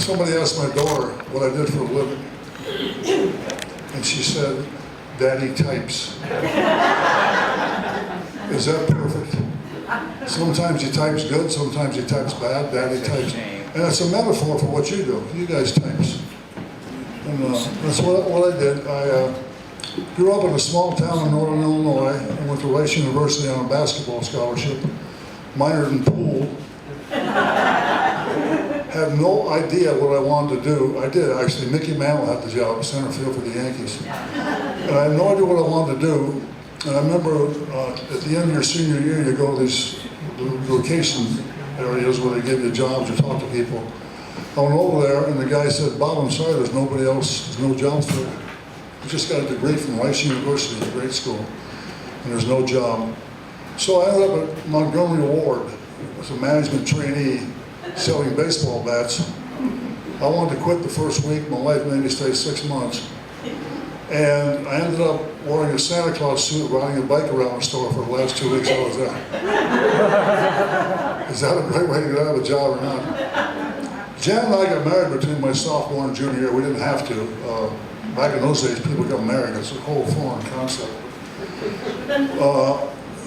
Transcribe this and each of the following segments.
somebody asked my daughter what I did for a living, and she said, "Daddy types." Is that perfect? Sometimes he types good, sometimes he types bad. Daddy types. And it's a metaphor for what you do. You guys types. And that's what I did. I grew up in a small town in northern Illinois. I went to Rice University on a basketball scholarship, minored in pool. Had no idea what I wanted to do. I did, actually. Mickey Mantle had the job, center field for the Yankees. And I had no idea what I wanted to do. And I remember at the end of your senior year, you go to these vacation areas where they give you jobs or talk to people. I went over there, and the guy said, "Bob, I'm sorry, there's nobody else, there's no jobs for you. You just got a degree from Rice University, a great school, and there's no job." So I ended up at Montgomery Ward as a management trainee selling baseball bats. I wanted to quit the first week. My wife made me stay 6 months. And I ended up wearing a Santa Claus suit, riding a bike around the store for the last 2 weeks I was there. Is that a great way to get out of a job or not? Jan and I got married between my sophomore and junior year. We didn't have to. Back in those days, people got married. It's a whole foreign concept.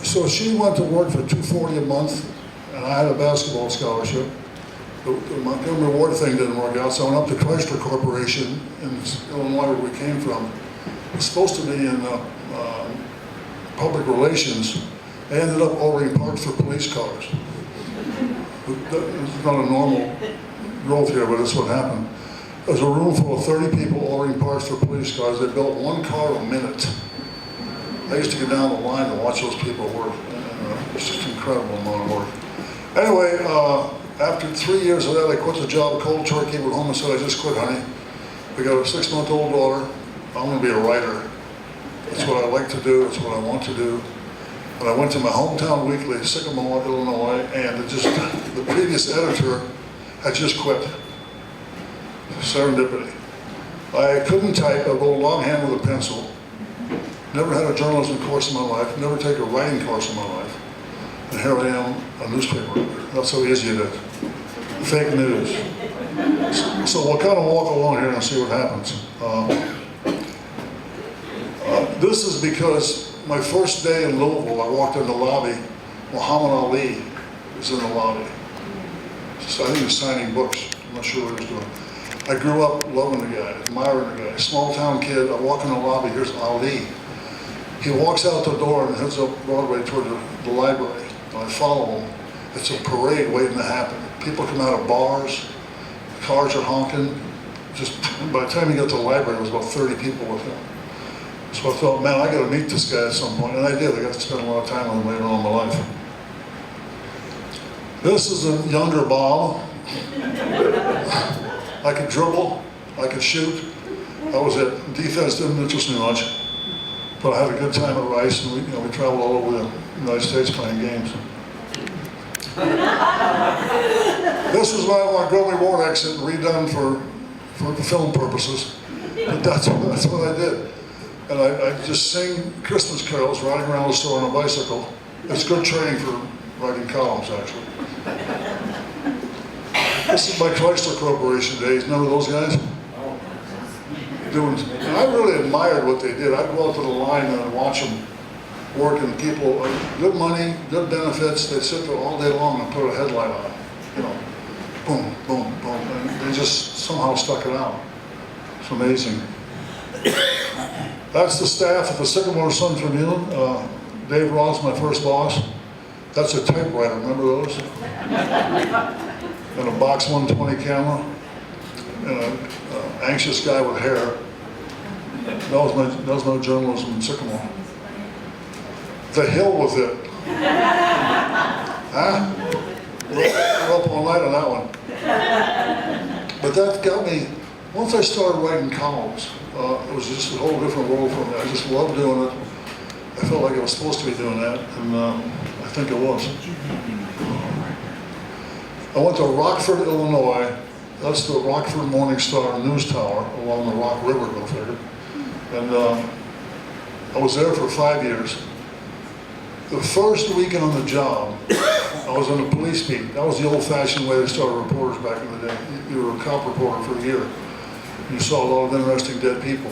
So she went to work for $240 a month, and I had a basketball scholarship. The Montgomery Ward thing didn't work out, so I went up to Chrysler Corporation in Illinois, where we came from. It was supposed to be in public relations. I ended up ordering parts for police cars. It's not a normal growth here, but that's what happened. There was a room full of 30 people ordering parts for police cars. They built one car a minute. I used to get down the line and watch those people work. It's just an incredible amount of work. Anyway, after 3 years of that, I quit the job cold turkey, went home and said, "I just quit, honey. We got a 6-month-old daughter. I'm going to be a writer. That's what I like to do. That's what I want to do." And I went to my hometown weekly, Sycamore, Illinois, and the previous editor had just quit. Serendipity. I couldn't type. I wrote longhand with a pencil. Never had a journalism course in my life. Never taken a writing course in my life. And here I am, a newspaper editor. That's how easy it is. Fake news. So we'll kind of walk along here and see what happens. This is because my first day in Louisville, I walked in the lobby. Muhammad Ali was in the lobby. So I think he was signing books. I'm not sure what he was doing. I grew up loving the guy, admiring the guy. Small town kid, I walk in the lobby, here's Ali. He walks out the door and heads up Broadway toward the library. And I follow him. It's a parade waiting to happen. People come out of bars, cars are honking. Just by the time he got to the library, there was about 30 people with him. So I thought, man, I got to meet this guy at some point. And I did. I got to spend a lot of time with him later on in my life. This is a younger Bob. I could dribble, I could shoot. That was it. Defense didn't interest me much. But I had a good time at Rice, and we traveled all over the United States playing games. This was my Montgomery Ward exit, redone for film purposes. But that's what I did. And I just sing Christmas carols riding around the store on a bicycle. It's good training for writing columns, actually. This is my Chrysler Corporation days. Remember those guys? And I really admired what they did. I'd go out to the line and I'd watch them work, and people, good money, good benefits. They'd sit there all day long and put a headlight on. Boom, boom, boom. And they just somehow stuck it out. It's amazing. That's the staff at the Sycamore Sun Tribune. Dave Ross, my first boss. That's a typewriter, remember those? And a Box 120 camera. And an anxious guy with hair. That was my journalism in Sycamore. The hell with it. Huh? We're up all night on that one. But that got me, once I started writing columns, it was just a whole different world for me. I just loved doing it. I felt like I was supposed to be doing that, and I think I was. I went to Rockford, Illinois. That's the Rockford Morning Star News Tower along the Rock River, go figure. And I was there for 5 years. The first week on the job, I was on the police beat. That was the old-fashioned way they started reporters back in the day. You were a cop reporter for a year. You saw a lot of interesting dead people.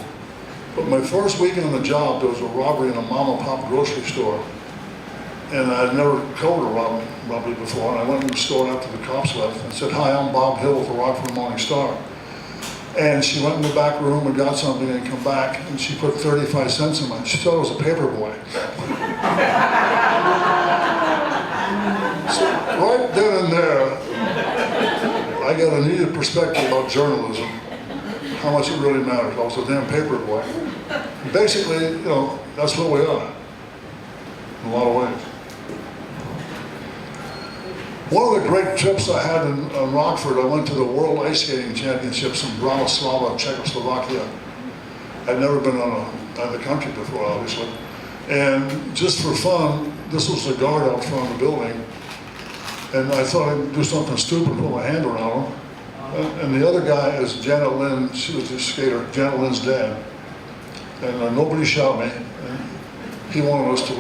But my first week on the job, there was a robbery in a mom and pop grocery store. And I'd never covered a robbery before. And I went in the store after the cops left and said, "Hi, I'm Bob Hill with the Rockford Morning Star." And she went in the back room and got something and come back, and she put 35 cents in mine. She thought it was a paper boy. So right then and there, I got a needed perspective about journalism, how much it really matters. I was a damn paper boy. Basically, you know, that's what we are, in a lot of ways. One of the great trips I had in Rockford, I went to the World Ice Skating Championships in Bratislava, Czechoslovakia. I'd never been out of the country before, obviously. And just for fun, this was the guard out front of the building. And I thought I'd do something stupid, put my hand around him. And the other guy is Janet Lynn, she was the skater, Janet Lynn's dad. And nobody shot me. And he wanted us to,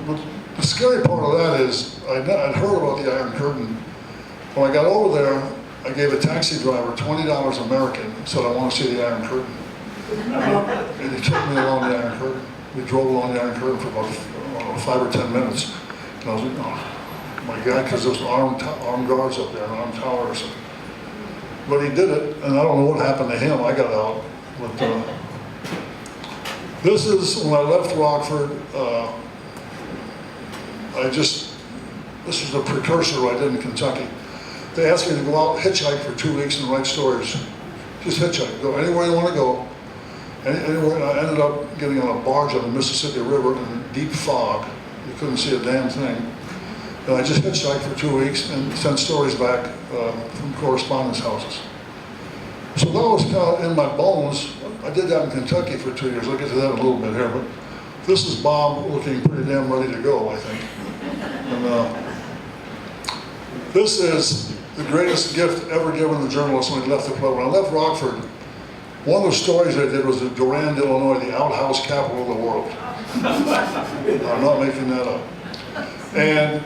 but the scary part of that is, I'd heard about the Iron Curtain. When I got over there, I gave a taxi driver $20 American, said I want to see the Iron Curtain. And he took me along the Iron Curtain. We drove along the Iron Curtain for about 5 or 10 minutes. And I was like, oh my God, because there's armed guards up there and armed towers. But he did it, and I don't know what happened to him. I got out. But this is when I left Rockford. This was the precursor I did in Kentucky. They asked me to go out, hitchhike for 2 weeks and write stories. Just hitchhike, go anywhere you want to go. Anywhere, and I ended up getting on a barge on the Mississippi River in deep fog. You couldn't see a damn thing. And I just hitchhiked for 2 weeks and sent stories back from correspondence houses. So that was kind of in my bones. I did that in Kentucky for 2 years. I'll get to that in a little bit here, but this is Bob looking pretty damn ready to go, I think. And this is the greatest gift ever given to journalists when he left the club. When I left Rockford, one of the stories I did was in Durand, Illinois, the outhouse capital of the world. I'm not making that up. And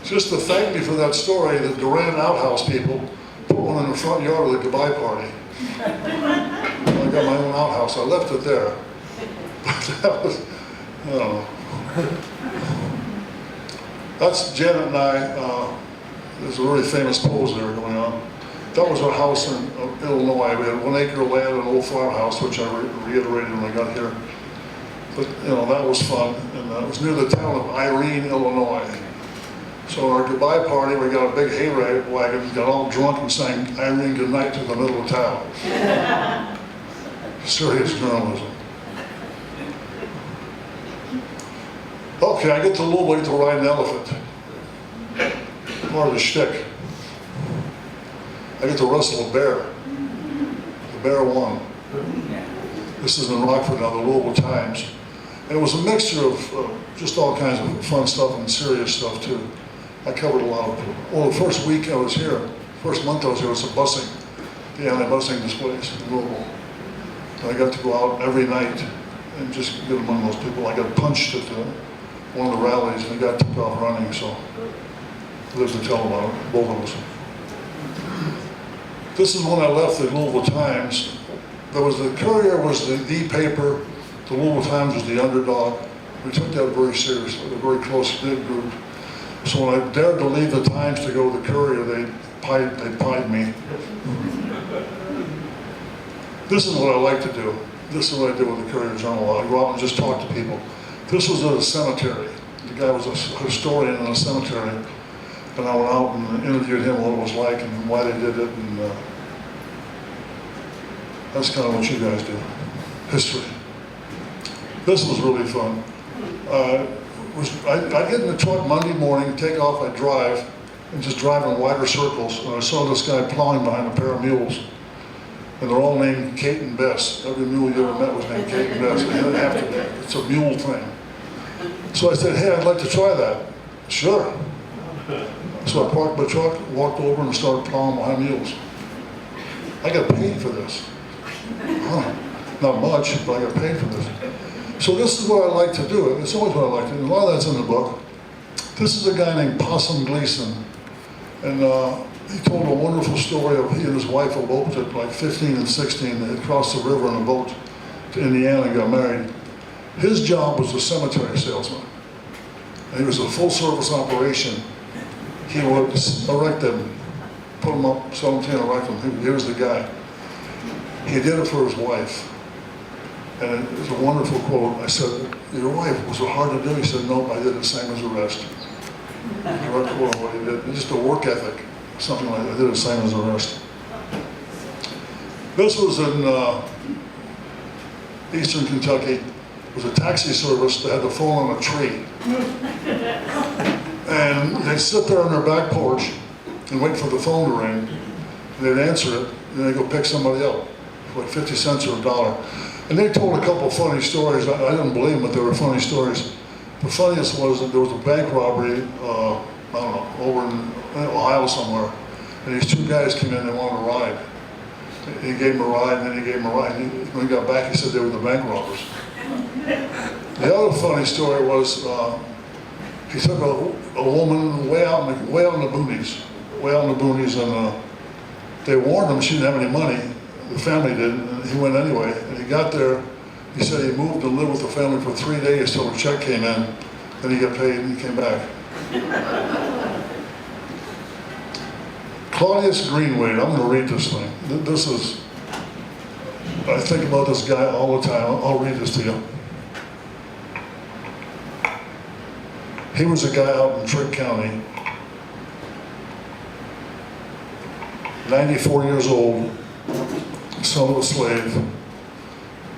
just to thank me for that story, the Durand outhouse people put one in the front yard of the goodbye party. I got my own outhouse. I left it there. But that was, I don't know. That's Janet and I. There's a really famous pose there going on. That was our house in Illinois. We had 1 acre of land, an old farmhouse, which I reiterated when I got here. But you know, that was fun, and it was near the town of Irene, Illinois. So our goodbye party, we got a big hay wagon, got all drunk and sang Irene Goodnight to the middle of town. Serious journalism. Okay, I get to Louisville to ride an elephant. Part of the shtick. I get to wrestle a bear. The bear won. This is in Rockford now, the Louisville Times. And it was a mixture of just all kinds of fun stuff and serious stuff too. I covered a lot of, well, the first week I was here, first month I was here, was the busing, the anti-busing displays in Louisville. And I got to go out every night and just get among those people. I got punched at one of the rallies and the guy took off running, so I lived to tell about it, both of us. This is when I left the Louisville Times. There was the Courier was the paper, the Louisville Times was the underdog. We took that very seriously, a very close-knit group. So when I dared to leave the Times to go to the Courier, they pied me. This is what I like to do. This is what I did with the Courier-Journal. I go out and just talk to people. This was at a cemetery. The guy was a historian in a cemetery. And I went out and interviewed him what it was like and why they did it. And that's kind of what you guys do. History. This was really fun. I get in the truck Monday morning, take off, I drive, and just drive in wider circles. And I saw this guy plowing behind a pair of mules. And they're all named Kate and Bess. Every mule you ever met was named Kate and Bess. They didn't have to be. It's a mule thing. So I said, hey, I'd like to try that. Sure. So I parked my truck, walked over and started plowing behind mules. I got paid for this. Not much, but I got paid for this. So this is what I like to do. It's always what I like to do. A lot of that's in the book. This is a guy named Possum Gleason, and he told a wonderful story of he and his wife eloped at like 15 and 16. They had crossed the river in a boat to Indiana and got married. His job was a cemetery salesman. And he was a full-service operation. He would erect them, put them up, sell them to and erect them. He was the guy. He did it for his wife. And it was a wonderful quote. I said, your wife, was it hard to do? He said, no, I did the same as the rest. Direct quote on what he did. Just a work ethic, something like that. I did the same as the rest. This was in eastern Kentucky. It was a taxi service that had the phone on a tree. And they'd sit there on their back porch and wait for the phone to ring. And they'd answer it, and they'd go pick somebody up for like 50 cents or $1. And they told a couple of funny stories. I didn't believe them, but they were funny stories. The funniest was that there was a bank robbery, I don't know, over in Ohio somewhere. And these two guys came in, they wanted a ride. He gave them a ride, and then he gave them a ride. And when he got back, he said they were the bank robbers. The other funny story was he took a woman way out in the boonies, and they warned him she didn't have any money. The family did, and he went anyway. And he got there. He said he moved and lived with the family for 3 days till the check came in. Then he got paid and he came back. Claudius Greenwade. I'm going to read this thing. This is. I think about this guy all the time. I'll read this to you. He was a guy out in Trick County, 94 years old, son of a slave.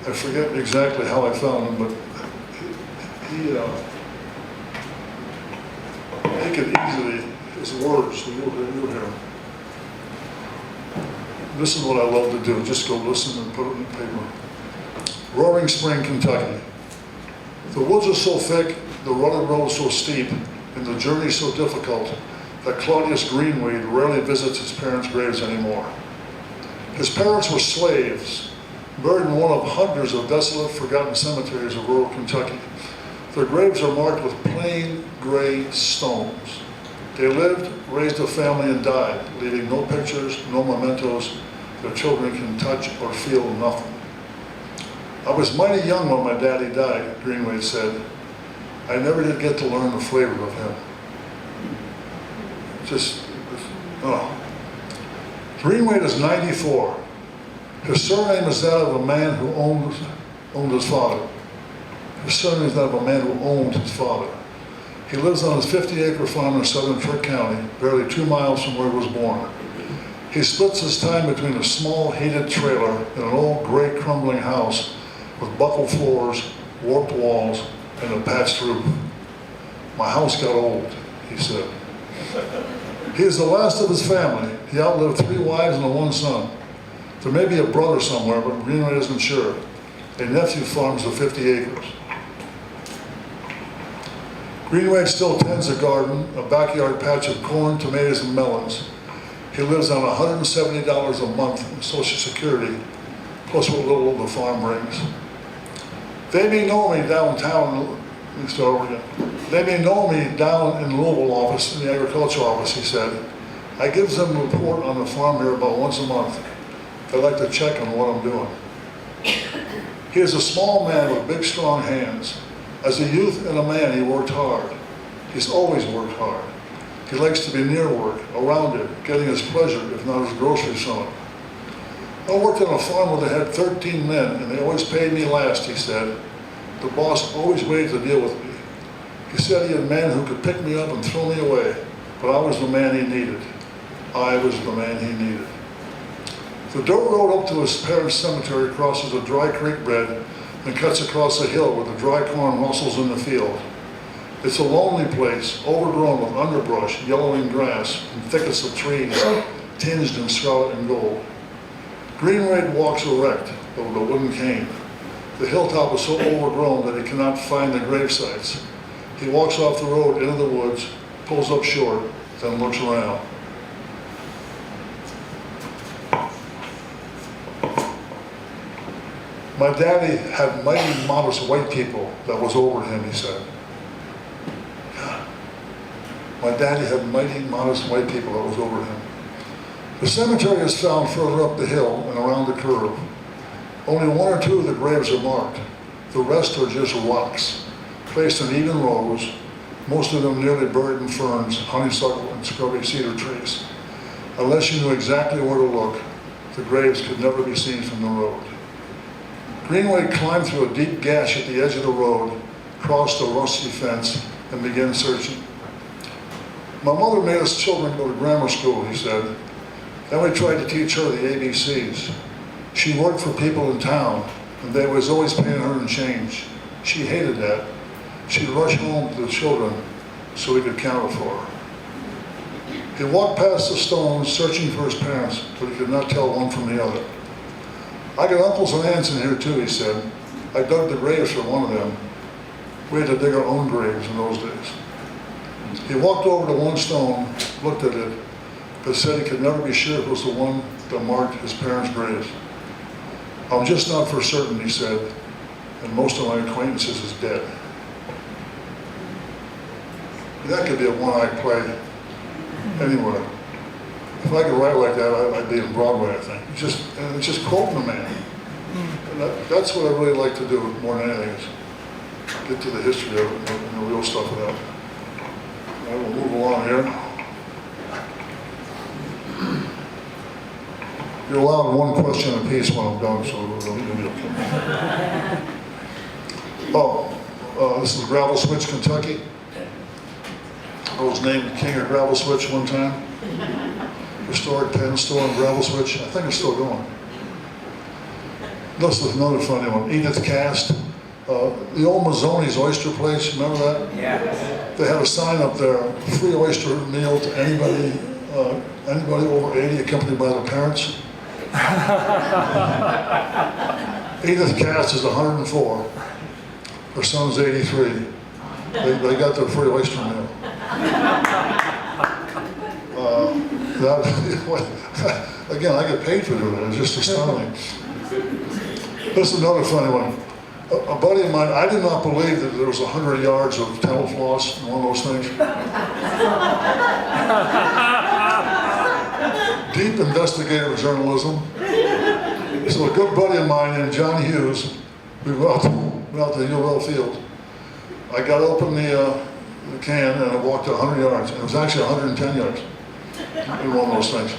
I forget exactly how I found him, but he could easily, his words, you'll hear him. This is what I love to do, just go listen and put it in the paper. Roaring Spring, Kentucky. The woods are so thick, the rugged road so steep, and the journey so difficult that Claudius Greenwade rarely visits his parents' graves anymore. His parents were slaves, buried in one of hundreds of desolate, forgotten cemeteries of rural Kentucky. Their graves are marked with plain gray stones. They lived, raised a family, and died, leaving no pictures, no mementos. Their children can touch or feel nothing. I was mighty young when my daddy died, Greenwade said. I never did get to learn the flavor of him. Greenwade is 94. His surname is that of a man who owned his father. His surname is that of a man who owned his father. He lives on his 50-acre farm in southern Trick County, barely 2 miles from where he was born. He splits his time between a small heated trailer and an old gray crumbling house with buckled floors, warped walls, and a patched roof. My house got old, he said. He is the last of his family. He outlived 3 wives and 1 son. There may be a brother somewhere, but Greenwade isn't sure. A nephew farms the 50 acres. Greenwade still tends a garden, a backyard patch of corn, tomatoes, and melons. He lives on $170 a month in Social Security, plus what little the farm brings. They may know me downtown, they may know me down in the Louisville office, in the agriculture office, he said. I give them a report on the farm here about once a month. They like to check on what I'm doing. He is a small man with big, strong hands. As a youth and a man, he worked hard. He's always worked hard. He likes to be near work, around it, getting his pleasure, if not his groceries from it. I worked on a farm where they had 13 men, and they always paid me last, he said. The boss always waited to deal with me. He said he had men who could pick me up and throw me away, but I was the man he needed. I was the man he needed. The dirt road up to his parents' cemetery crosses a dry creek bed and cuts across a hill where the dry corn rustles in the field. It's a lonely place, overgrown with underbrush, yellowing grass, and thickets of trees tinged in scarlet and gold. Greenwade walks erect over the wooden cane. The hilltop is so overgrown that he cannot find the grave sites. He walks off the road into the woods, pulls up short, then looks around. My daddy had mighty modest white people that was over him, he said. My daddy had mighty, modest white people that was over him. The cemetery is found further up the hill and around the curve. Only one or two of the graves are marked. The rest are just rocks, placed in even rows, most of them nearly buried in ferns, honeysuckle, and scrubby cedar trees. Unless you knew exactly where to look, the graves could never be seen from the road. Greenway climbed through a deep gash at the edge of the road, crossed a rusty fence, and began searching. My mother made us children go to grammar school, he said. Then we tried to teach her the ABCs. She worked for people in town, and they was always paying her in change. She hated that. She'd rush home to the children so he could count it for her. He walked past the stones, searching for his parents, but he could not tell one from the other. I got uncles and aunts in here too, he said. I dug the graves for one of them. We had to dig our own graves in those days. He walked over to one stone, looked at it, but said he could never be sure it was the one that marked his parents' graves. I'm just not for certain, he said, and most of my acquaintances is dead. That could be a one-act play anywhere. If I could write like that, I'd be in Broadway, I think. It's just quoting the man. And that's what I really like to do more than anything, is get to the history of it and the real stuff of that. I will move along here. You're allowed one question apiece when I'm done, so it'll be okay. This is Gravel Switch, Kentucky. I was named King of Gravel Switch one time. Historic pen store in Gravel Switch. I think it's still going. This is another funny one. Edith Cast. The old Mazzoni's oyster place, remember that? Yeah. They had a sign up there, free oyster meal to anybody over 80 accompanied by their parents. Edith Cast is 104. Her son's 83. They got their free oyster meal. Again, I get paid for doing it. It's just astounding. This is another funny one. A buddy of mine, I did not believe that there was 100 yards of dental floss in one of those things. Deep investigative journalism. So a good buddy of mine named John Hughes, we went out to the U of L field. I got open the can and I walked 100 yards. And it was actually 110 yards in one of those things.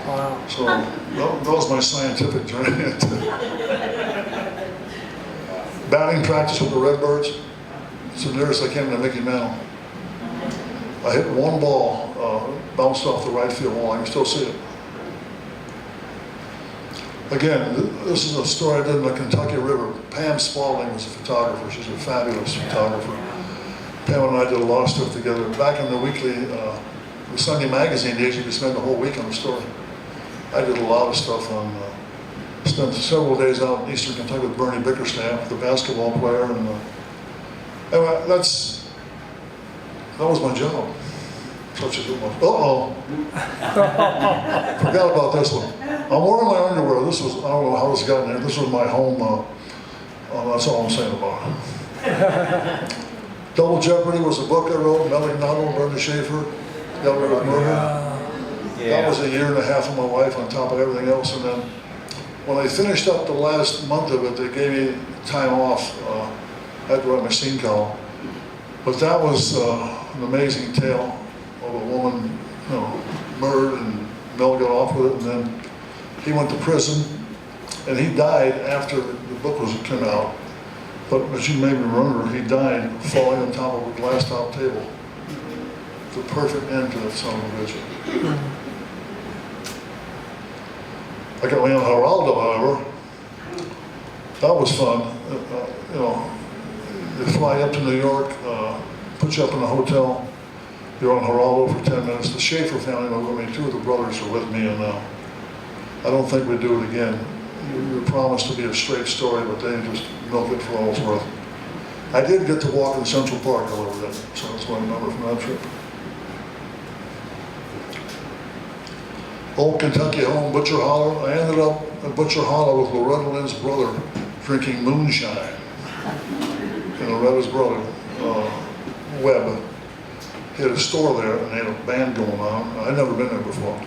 Wow. So that was my scientific journey. Batting practice with the Redbirds. It's the nearest I came to Mickey Mantle. I hit one ball, bounced off the right field wall. I can still see it. Again, this is a story I did in the Kentucky River. Pam Spaulding was a photographer. She's a fabulous photographer. Pam and I did a lot of stuff together. Back in the weekly, the Sunday magazine days, you could spend the whole week on a story. I did a lot of stuff on, spent several days out in eastern Kentucky with Bernie Bickerstaff, the basketball player, and anyway, that was my job. Such a good one. Forgot about this one. I'm wearing my underwear. This was, I don't know how this got in there. This was my home, that's all I'm saying about it. Double Jeopardy was a book I wrote, Mel Ignatto, Brenda Schaefer, got away with murder. Yeah. That was a year and a half of my life on top of everything else. And then when I finished up the last month of it, they gave me time off. I had to write my scene column. But that was an amazing tale of a woman, murdered, and Mel got off with it. And then he went to prison, and he died after the book came out. But as you may remember, he died falling on top of a glass top table. The perfect end to that son of a bitch. I got Leon Geraldo, however. That was fun. They fly up to New York, put you up in a hotel. You're on Geraldo for 10 minutes. The Schaefer family were with me. Two of the brothers are with me, and I don't think we'd do it again. You were promised to be a straight story, but they just milked it for all it's worth. I did get to walk in Central Park, however, so that's what I remember from that trip. Old Kentucky home, Butcher Hollow. I ended up at Butcher Hollow with Loretta Lynn's brother drinking moonshine. And Loretta's brother, Webb, he had a store there, and they had a band going on. I'd never been there before.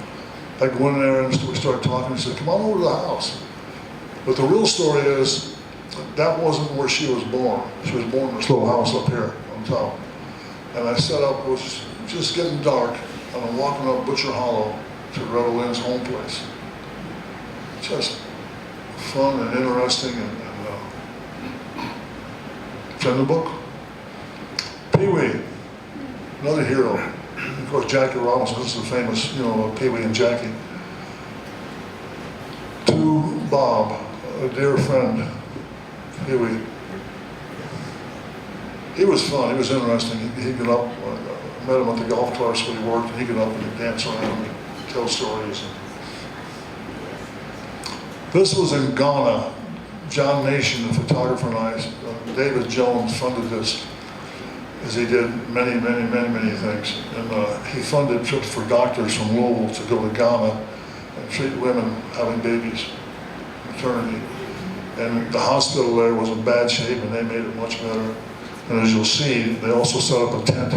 I go in there, and we started talking. He said, come on over to the house. But the real story is, that wasn't where she was born. She was born in this little house up here on top. And I set up, it was just getting dark, and I'm walking up Butcher Hollow to Retta Lynn's home place. Just fun and interesting, and it's in the book. Pee-wee, another hero. Of course, Jackie Robinson, this is the famous, Pee-wee and Jackie. To Bob, a dear friend, Pee-wee. He was fun, he was interesting. He'd get up, I met him at the golf course where he worked, and he'd get up and he'd dance around and tell stories. This was in Ghana. John Nation, the photographer, and I, David Jones funded this, as he did many things. And he funded trips for doctors from Louisville to go to Ghana and treat women having babies, maternity. And the hospital there was in bad shape, and they made it much better. And as you'll see, they also set up a tent.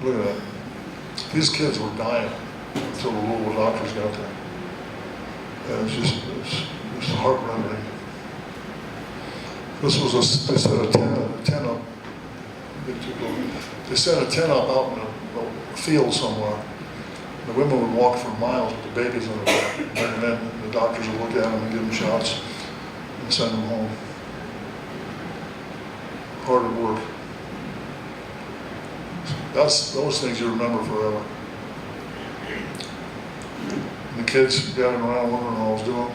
Look at that. These kids were dying until the Louisville doctors got there. And it's heart-rending. This was they set a tent up. They set a tent up out in a field somewhere. The women would walk for miles with the babies on their back, and then the doctors would look at them and give them shots and send them home. Hard at work. That's those things you remember forever. And the kids gathering around wondering what I was doing.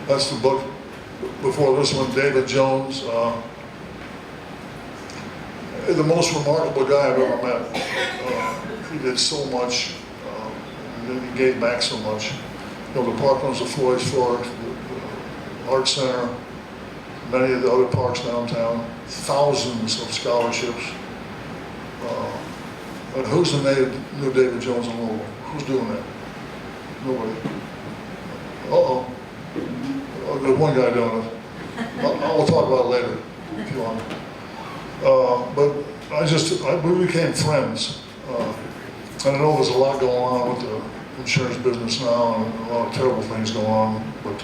That's the book. Before this one, David Jones, the most remarkable guy I've ever met. He did so much, and he gave back so much. The Parklands of Floyd's Fork, the Art Center, many of the other parks downtown, thousands of scholarships. But who's the new David Jones in Louisville? Who's doing that? Nobody. Uh-oh. There's one guy doing it. I'll talk about it later if you want. But we became friends. And I know there's a lot going on with the insurance business now, and a lot of terrible things going on. But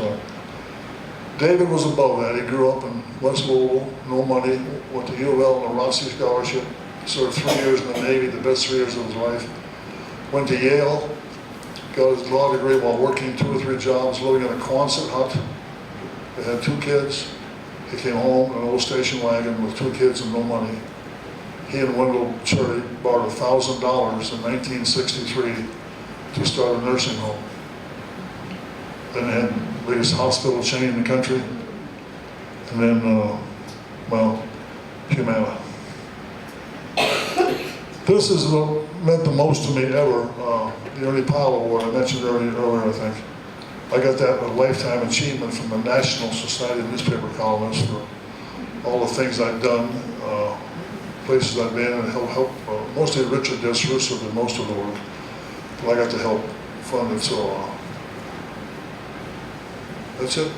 David was above that. He grew up in West Louisville, no money, went to U of L on a ROTC scholarship, served 3 years in the Navy, the best 3 years of his life. Went to Yale, got his law degree while working 2 or 3 jobs, living in a Quonset hut. They had 2 kids. He came home in an old station wagon with 2 kids and no money. He and Wendell Cherry borrowed $1,000 in 1963 to start a nursing home. Then they had the biggest hospital chain in the country. And then, Humana. This is what meant the most to me ever. The Ernie Powell Award, I mentioned earlier, I think. I got that with Lifetime Achievement from the National Society of Newspaper Columnists for all the things I've done, places I've been, and help mostly Richard Desrusso did most of the work, but I got to help fund it, so that's it.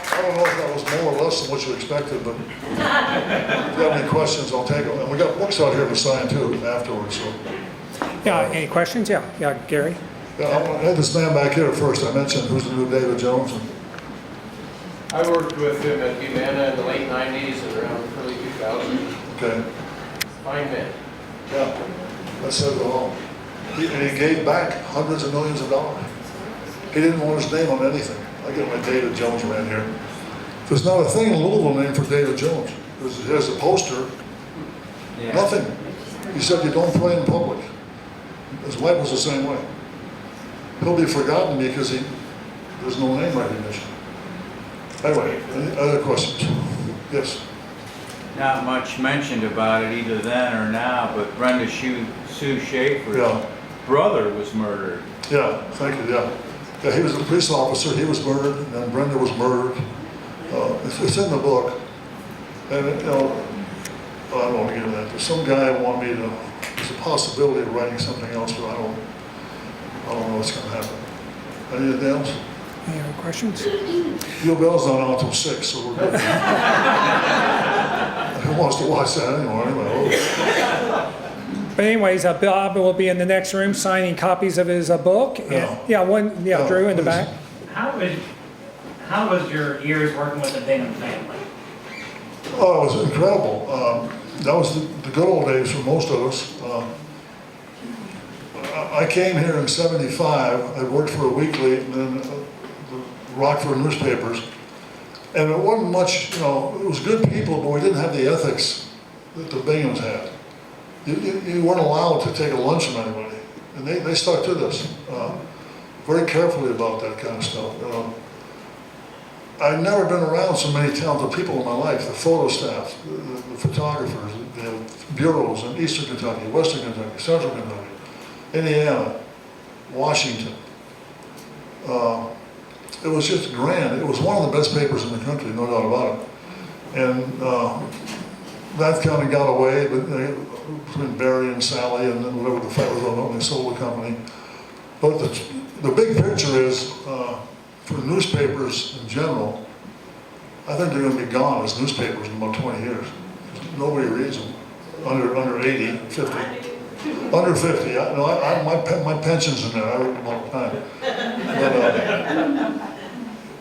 I don't know if that was more or less than what you expected, but if you have any questions, I'll take them. And we got books out here to sign too afterwards. So. Yeah, any questions? Yeah, Gary? Yeah, I had this man back here first. I mentioned who's the new David Jones. I worked with him at Humana in the late 90s and around early 2000s. Okay. Fine man. Yeah, that says it all. And he gave back hundreds of millions of dollars. He didn't want his name on anything. I get my David Jones around here. There's not a thing in Louisville named for David Jones. There's a poster, yeah. Nothing. He said you don't play in public. His wife was the same way. He'll be forgotten because there's no name recognition. Anyway, any other questions? Yes? Not much mentioned about it either then or now, but Brenda Sue Schaefer's brother was murdered. Yeah, thank you, yeah. Yeah, he was a police officer, he was murdered, and then Brenda was murdered. It's in the book. And, I don't want to get into that. There's some guy want me to, there's a possibility of writing something else, but I don't know what's going to happen. Anything else? Any other questions? U of L's not on until 6, so we're good. Who wants to watch that anyway? But anyways, Bob will be in the next room signing copies of his book. And, Yeah, Drew in the please. back. How was your years working with the Bingham family? Oh, it was incredible. That was the good old days for most of us. I came here in '75. I worked for a weekly and then the Rockford newspapers. And it wasn't much, it was good people, but we didn't have the ethics that the Binghams had. You weren't allowed to take a lunch from anybody. And they stuck to this very carefully about that kind of stuff. I've never been around so many talented people in my life. The photo staff, the photographers, the bureaus in Eastern Kentucky, Western Kentucky, Central Kentucky, Indiana, Washington. It was just grand. It was one of the best papers in the country, no doubt about it. And that kind of got away, but between Barry and Sally and then whatever the fight was on when they sold the company. But the big picture is, for newspapers in general, I think they're going to be gone as newspapers in about 20 years. Nobody reads them. Under 80, 50. Under 50. My pension's in there. I read them all the time.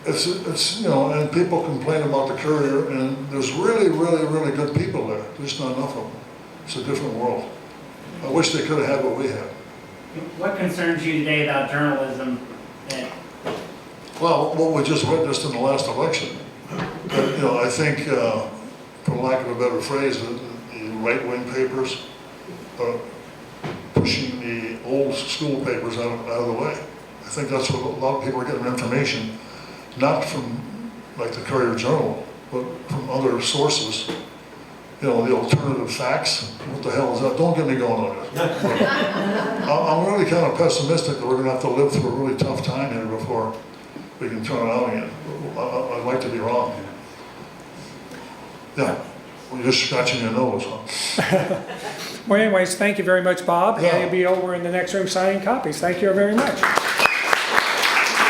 But it's and people complain about the Courier, and there's really, really, really good people there. There's not enough of them. It's a different world. I wish they could have had what we had. What concerns you today about journalism? Well, what we just witnessed in the last election, I think, for lack of a better phrase, the right-wing papers are pushing the old school papers out of the way. I think that's what a lot of people are getting their information, not from like the Courier-Journal, but from other sources. The alternative facts. What the hell is that? Don't get me going on this. I'm really kind of pessimistic that we're going to have to live through a really tough time here before we can turn it out again. I'd like to be wrong. Yeah, well, you're just scratching your nose, huh? Well, anyways, thank you very much, Bob. Yeah. And you'll be over in the next room signing copies. Thank you very much.